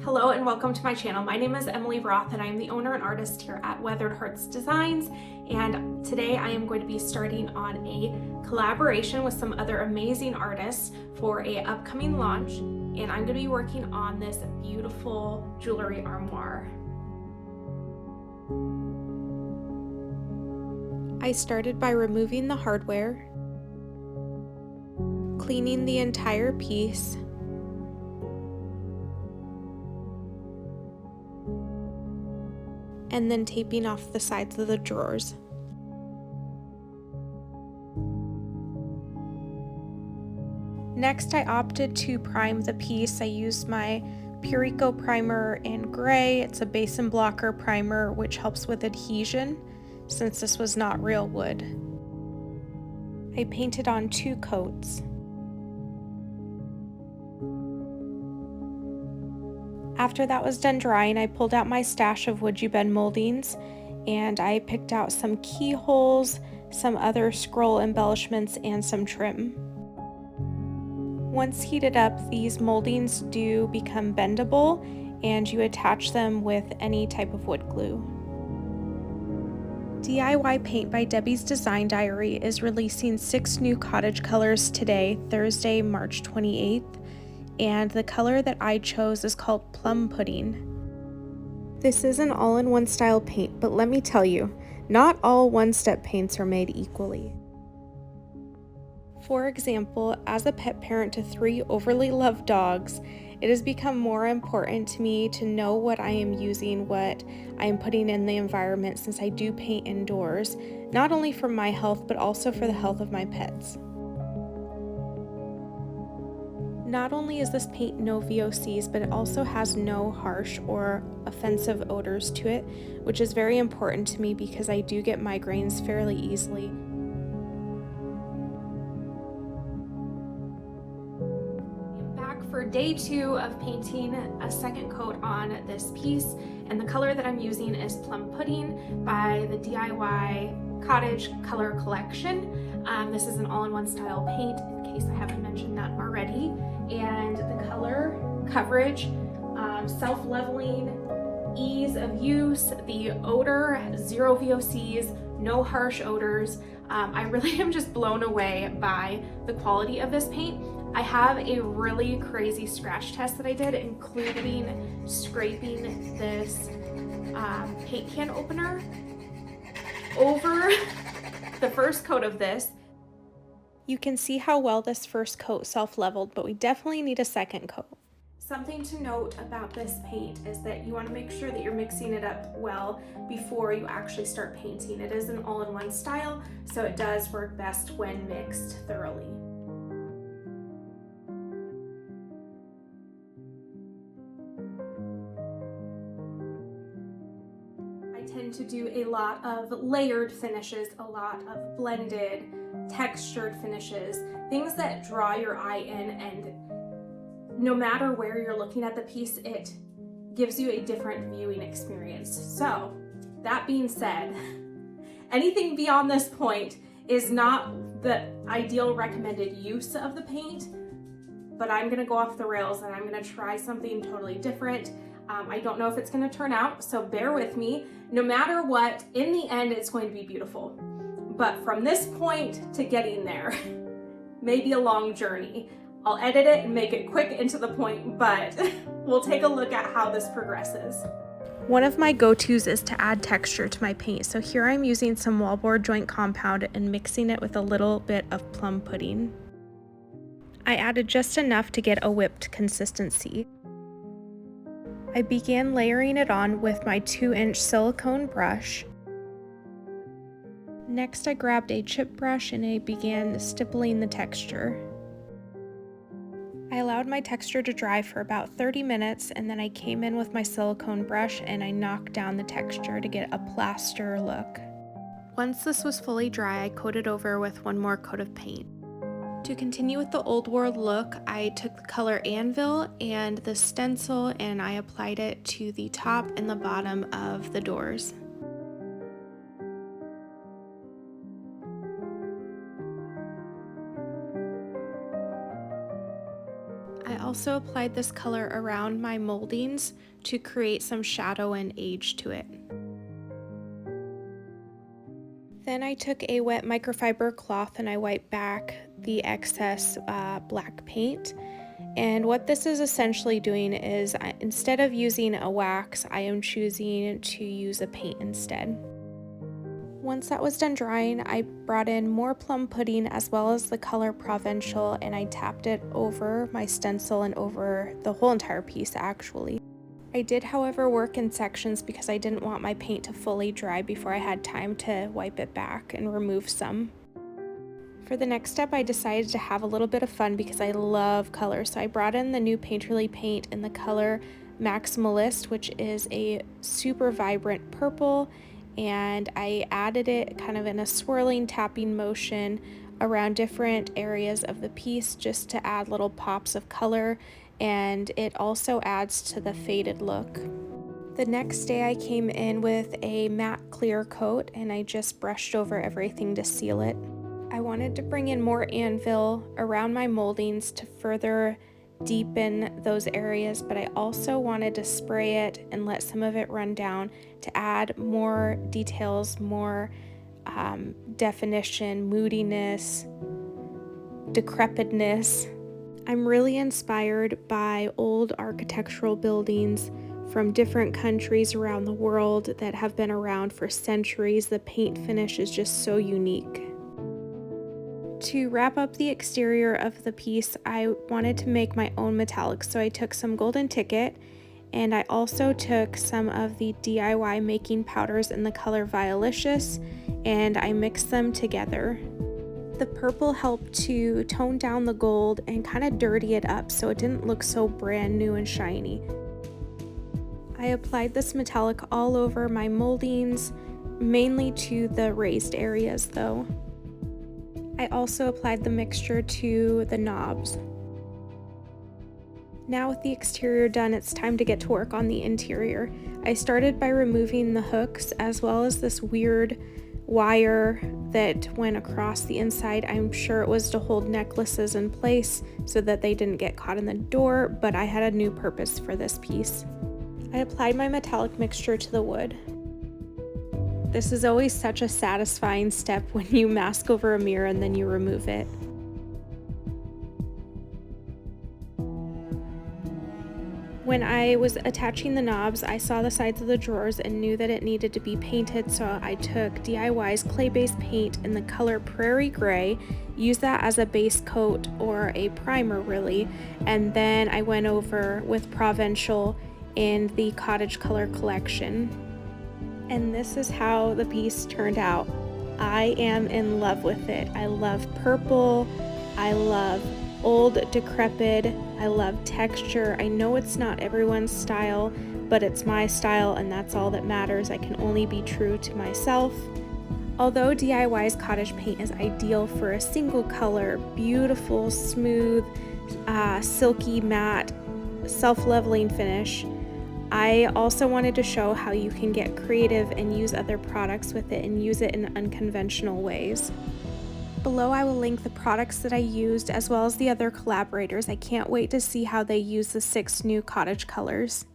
Hello and welcome to my channel. My name is Emily Roth and I'm the owner and artist here at Weathered Hearts Designs, and today I am going to be starting on a collaboration with some other amazing artists for a upcoming launch, and I'm going to be working on this beautiful jewelry armoire. I started by removing the hardware, cleaning the entire piece, and then taping off the sides of the drawers. Next, I opted to prime the piece. I used my Pureco primer in gray. It's a basin blocker primer which helps with adhesion since this was not real wood. I painted on 2 coats. After that was done drying, I pulled out my stash of Woodubend moldings and I picked out some keyholes, some other scroll embellishments, and some trim. Once heated up, these moldings do become bendable and you attach them with any type of wood glue. DIY Paint by Debbie's Design Diary is releasing 6 new cottage colors today, Thursday, March 28th. And the color that I chose is called Plum Pudding. This is an all-in-one style paint, but let me tell you, not all one-step paints are made equally. For example, as a pet parent to 3 overly loved dogs, it has become more important to me to know what I am using, what I am putting in the environment, since I do paint indoors, not only for my health, but also for the health of my pets. Not only is this paint no VOCs, but it also has no harsh or offensive odors to it, which is very important to me because I do get migraines fairly easily. I'm back for day 2 of painting a second coat on this piece, and the color that I'm using is Plum Pudding by the DIY Cottage Color Collection. This is an all-in-one style paint, in case I haven't mentioned that already. And the color coverage, self-leveling, ease of use, the odor, 0 VOCs, no harsh odors. I really am just blown away by the quality of this paint. I have a really crazy scratch test that I did, including scraping this paint can opener over the first coat of this. You can see how well this first coat self-leveled, but we definitely need a second coat. Something to note about this paint is that you want to make sure that you're mixing it up well before you actually start painting. It is an all-in-one style, so it does work best when mixed thoroughly. I tend to do a lot of layered finishes, a lot of blended, textured finishes, things that draw your eye in, and no matter where you're looking at the piece, it gives you a different viewing experience. So that being said, anything beyond this point is not the ideal recommended use of the paint, but I'm gonna go off the rails and I'm gonna try something totally different. I don't know if it's gonna turn out, so bear with me. No matter what, in the end, it's going to be beautiful. But from this point to getting there, may be a long journey. I'll edit it and make it quick and to the point, but we'll take a look at how this progresses. One of my go-tos is to add texture to my paint, so here I'm using some Wallboard joint compound and mixing it with a little bit of Plum Pudding. I added just enough to get a whipped consistency. I began layering it on with my 2-inch silicone brush. Next, I grabbed a chip brush and I began stippling the texture. I allowed my texture to dry for about 30 minutes, and then I came in with my silicone brush and I knocked down the texture to get a plaster look. Once this was fully dry, I coated over with 1 more coat of paint. To continue with the old world look, I took the color Anvil and the stencil and I applied it to the top and the bottom of the doors. also applied this color around my moldings to create some shadow and age to it. Then I took a wet microfiber cloth and I wiped back the excess black paint. And what this is essentially doing is, instead of using a wax, I am choosing to use a paint instead. Once that was done drying, I brought in more plum pudding as well as the color Provincial, and I tapped it over my stencil and over the whole entire piece actually. I did, however, work in sections because I didn't want my paint to fully dry before I had time to wipe it back and remove some. For the next step, I decided to have a little bit of fun because I love color, so I brought in the new Painterly paint in the color Maximalist, which is a super vibrant purple, and I added it kind of in a swirling tapping motion around different areas of the piece just to add little pops of color, and it also adds to the faded look. The next day I came in with a matte clear coat and I just brushed over everything to seal it. I wanted to bring in more Anvil around my moldings to further deepen those areas, but I also wanted to spray it and let some of it run down to add more details, more definition, moodiness, decrepitness. I'm really inspired by old architectural buildings from different countries around the world that have been around for centuries. The paint finish is just so unique. To wrap up the exterior of the piece, I wanted to make my own metallics, so I took some golden ticket and I also took some of the DIY making powders in the color Violaceous and I mixed them together. The purple helped to tone down the gold and kind of dirty it up so it didn't look so brand new and shiny. I applied this metallic all over my moldings, mainly to the raised areas though. I also applied the mixture to the knobs. Now with the exterior done, it's time to get to work on the interior. I started by removing the hooks as well as this weird wire that went across the inside. I'm sure it was to hold necklaces in place so that they didn't get caught in the door, but I had a new purpose for this piece. I applied my metallic mixture to the wood. This is always such a satisfying step when you mask over a mirror and then you remove it. When I was attaching the knobs, I saw the sides of the drawers and knew that it needed to be painted, so I took DIY's clay-based paint in the color Prairie Gray, used that as a base coat or a primer really, and then I went over with Provincial in the Cottage Color collection. And this is how the piece turned out. I am in love with it. I love purple, I love old decrepit, I love texture. I know it's not everyone's style, but it's my style and that's all that matters. I can only be true to myself. Although DIY's cottage paint is ideal for a single color, beautiful, smooth, silky matte, self-leveling finish, I also wanted to show how you can get creative and use other products with it and use it in unconventional ways. Below I will link the products that I used as well as the other collaborators. I can't wait to see how they use the 6 new cottage colors.